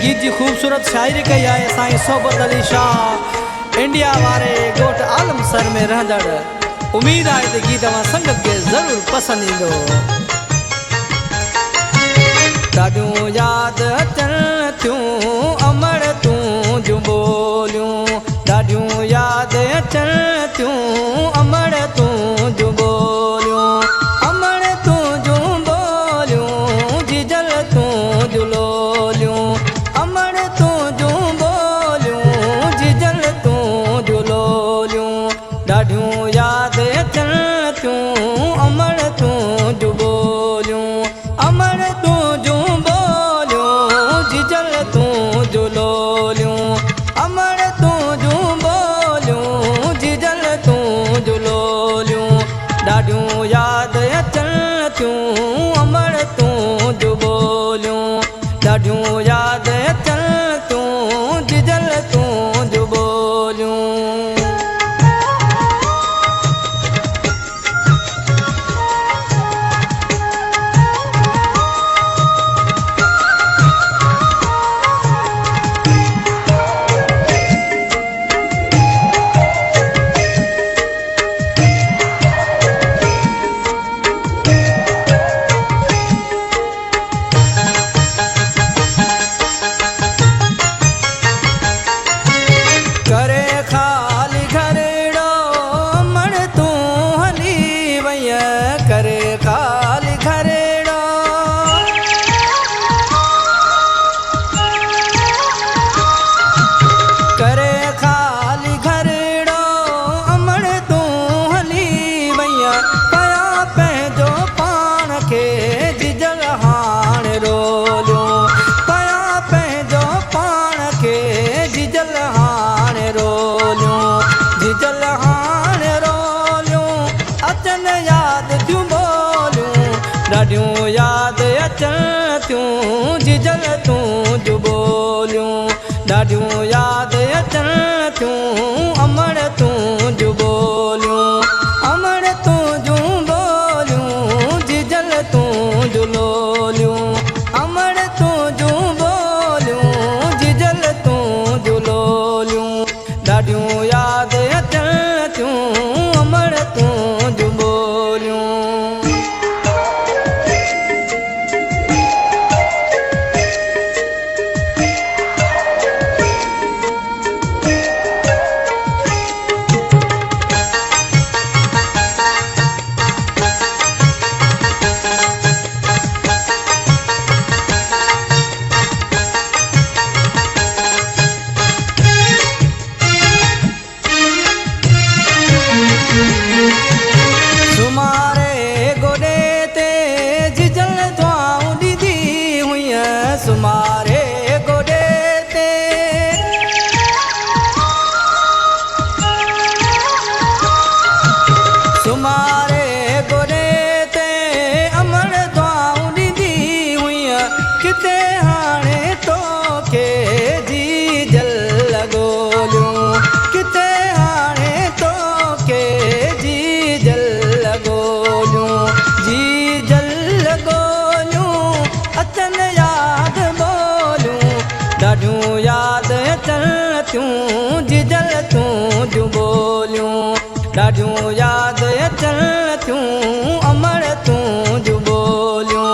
गीत जी खूबसूरत शायरी कई है साईं सोबत अली शाह इंडिया वारे गोट आलम सर में रहंदड़। उम्मीद है तो गीत अवां संगत के जरूर पसंद ईंदो। ॾाढियूं याद अचनि थियूं अमर तूं जूं ॿोलियूं, ॾाढियूं याद अचनि थियूं अमर तूं जूं ॿोलियूं, अमर तूं जूं ॿोलियूं जिजल तूं जूं लोलियूं, अमर तूं जूं ॿोलियूं जिजल तूं जूं लोलियूं, ॾाढियूं याद अचनि थियूं अमर तूं जूं ॿोलियूं, अमर तूं जूं जिजल तूं जूं लोलियूं, अमर तूं जूं ॿोलियूं जिजल तूं जूं लोलियूं, ॾाढियूं याद अचनि थियूं अमर तूं जूं ॿोलियूं, ॾाढियूं याद अचनि थियूं जिजल तूं जूं ॿोलियूं। करे खाली घरेड़ो अमर तूं हली वई, करे खाली घरेड़ो, करे खाली घरेड़ो अमर तूं हली वई, पया पंहिंजो पाण खे जिजल हाणे रोलियूं, पया पंहिंजो पाण खे जिजल हाणे रोलियूं, जिजल हाणे रोलियूं, अचनि याद थियूं ॿोलियूं, ॾाढियूं याद अचनि थियूं जिजल तूं जूं ॿोलियूं, ॾाढियूं याद अचनि थियूं अमर तूं जूं ॿोलियूं, अमर तूं जूं ॿोलियूं जिजल तूं जूं लोलियूं, अमर तूं जूं ॿोलियूं जिजल तूं जूं लोलियूं, ॾाढियूं याद अचनि थियूं अमर तूं जूं ॿोलियूं। सुमारे गोॾे ते जिजल दुआऊं ॾींदी हुई, सुमारे गोॾे ते, सुमारे गोॾे ते अमर दुआऊं ॾींदी हुई, किथे हाणे तोखे जिजल ॻोल्हियूं, किथे हाणे तोखे जिजल ॻोल्हियूं, जिजल ॻोल्हियूं, अचनि याद ॿोलियूं, ॾाढियूं याद अचनि थियूं जिजल तूं जूं ॿोलियूं, ॾाढियूं याद अचनि थियूं अमर तूं जूं ॿोलियूं,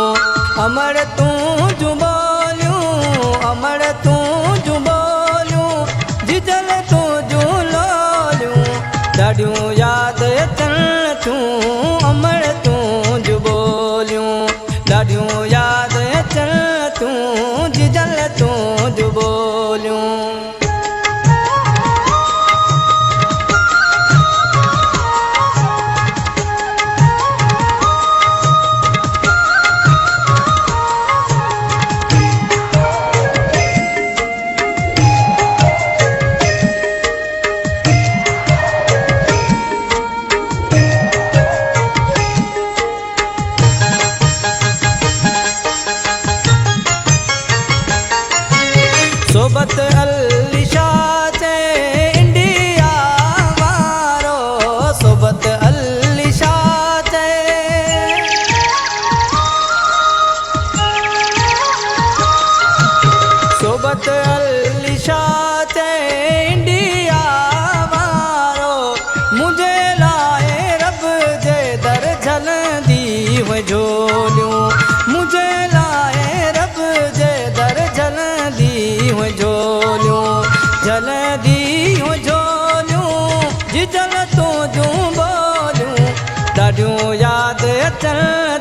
अमर तूं जूं ॿोलियूं, अमर तूं जूं ॿोलियूं जिजल तूं जूं लोलियूं, ॾाढियूं याद अचनि थियूं अमर तूं जूं ॿोलियूं, ॾाढियूं याद अचनि थियूं जिजल तूं जूं ॿोलियूं।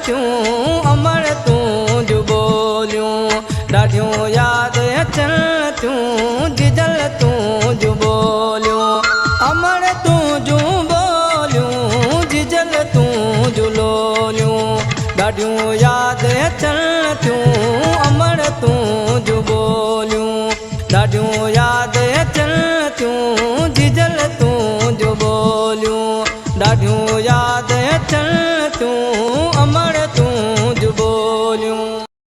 थियूं अमर तूं जो बोलियूं ॾाढियूं यादि अचनि थियूं जिजल तूं जो बोलियूं अमर तूं जो बोलियूं जिजल तूं जो लोलियूं ॾाढियूं यादि अचनि थियूं